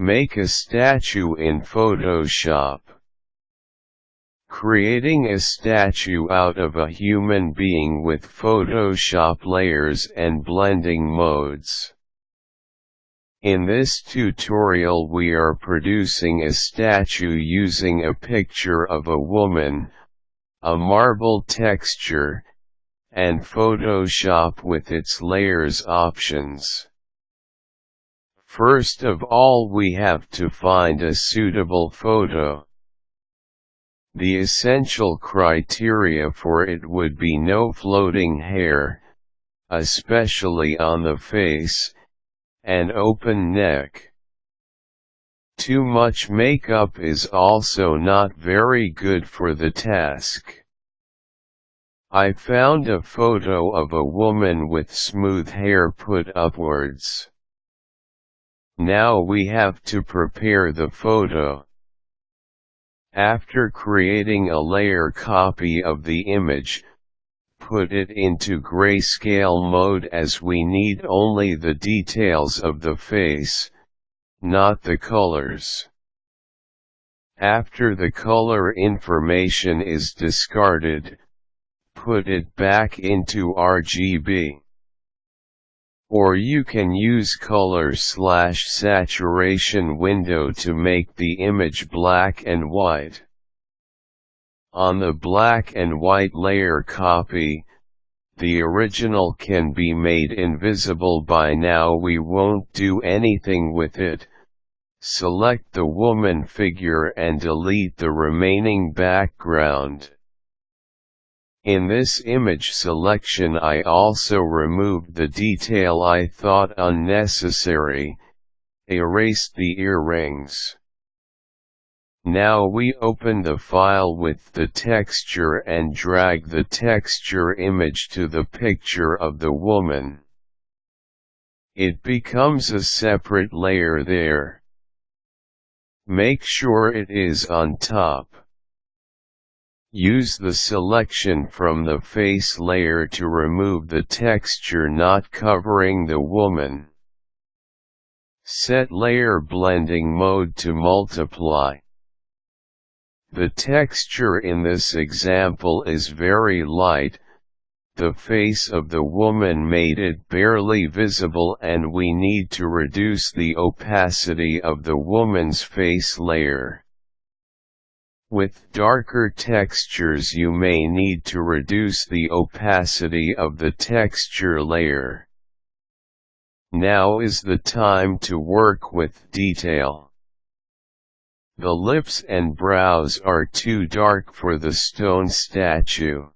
Make a statue in Photoshop. Creating a statue out of a human being with Photoshop layers and blending modes. In this tutorial we are producing a statue using a picture of a woman, a marble texture, and Photoshop with its layers options. First of all we have to find a suitable photo. The essential criteria for it would be no floating hair, especially on the face, and open neck. Too much makeup is also not very good for the task. I found a photo of a woman with smooth hair put upwards. Now we have to prepare the photo. After creating a layer copy of the image, put it into grayscale mode as we need only the details of the face, not the colors. After the color information is discarded, put it back into RGB. Or you can use color/saturation window to make the image black and white. On the black and white layer copy, the original can be made invisible. By now we won't do anything with it. Select the woman figure and delete the remaining background. In this image selection I also removed the detail I thought unnecessary, erased the earrings. Now we open the file with the texture and drag the texture image to the picture of the woman. It becomes a separate layer there. Make sure it is on top. Use the selection from the face layer to remove the texture not covering the woman. Set layer blending mode to multiply. The texture in this example is very light. The face of the woman made it barely visible and we need to reduce the opacity of the woman's face layer. With darker textures you may need to reduce the opacity of the texture layer. Now is the time to work with detail. The lips and brows are too dark for the stone statue.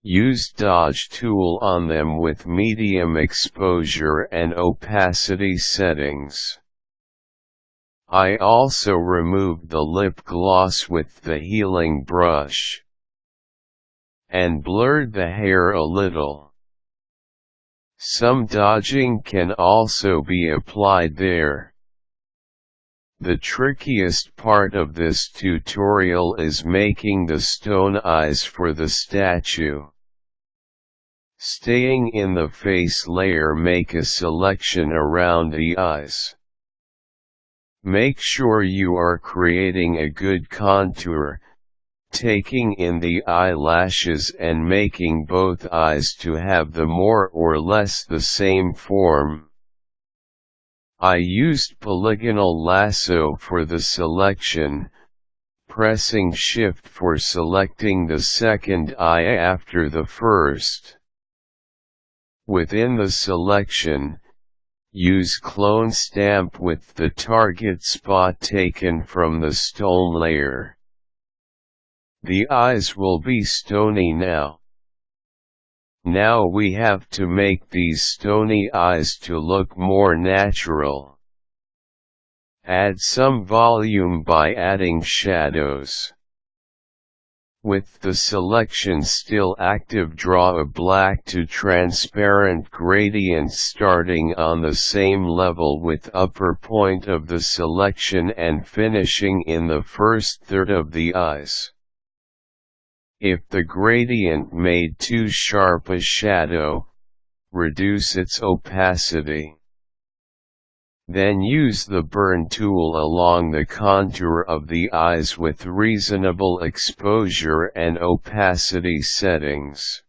Use Dodge tool on them with medium exposure and opacity settings. I also removed the lip gloss with the healing brush. And blurred the hair a little. Some dodging can also be applied there. The trickiest part of this tutorial is making the stone eyes for the statue. Staying in the face layer, make a selection around the eyes. Make sure you are creating a good contour, taking in the eyelashes and making both eyes to have the more or less the same form. I used polygonal lasso for the selection, pressing Shift for selecting the second eye after the first. Within the selection, use clone stamp with the target spot taken from the stone layer. The eyes will be stony now. Now we have to make these stony eyes to look more natural. Add some volume by adding shadows. With the selection still active, draw a black to transparent gradient starting on the same level with upper point of the selection and finishing in the first third of the eyes. If the gradient made too sharp a shadow, reduce its opacity. Then use the burn tool along the contour of the eyes with reasonable exposure and opacity settings.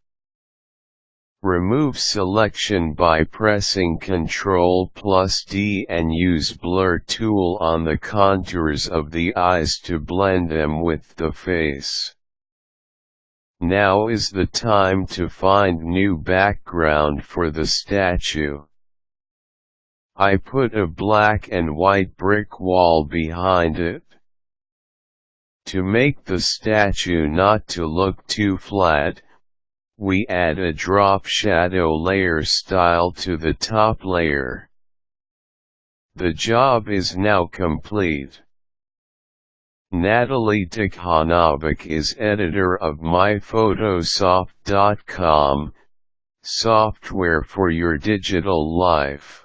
Remove selection by pressing Ctrl+D and use blur tool on the contours of the eyes to blend them with the face. Now is the time to find new background for the statue. I put a black and white brick wall behind it. To make the statue not to look too flat, we add a drop shadow layer style to the top layer. The job is now complete. Natalie Tikhanovic is editor of myphotosoft.com, software for your digital life.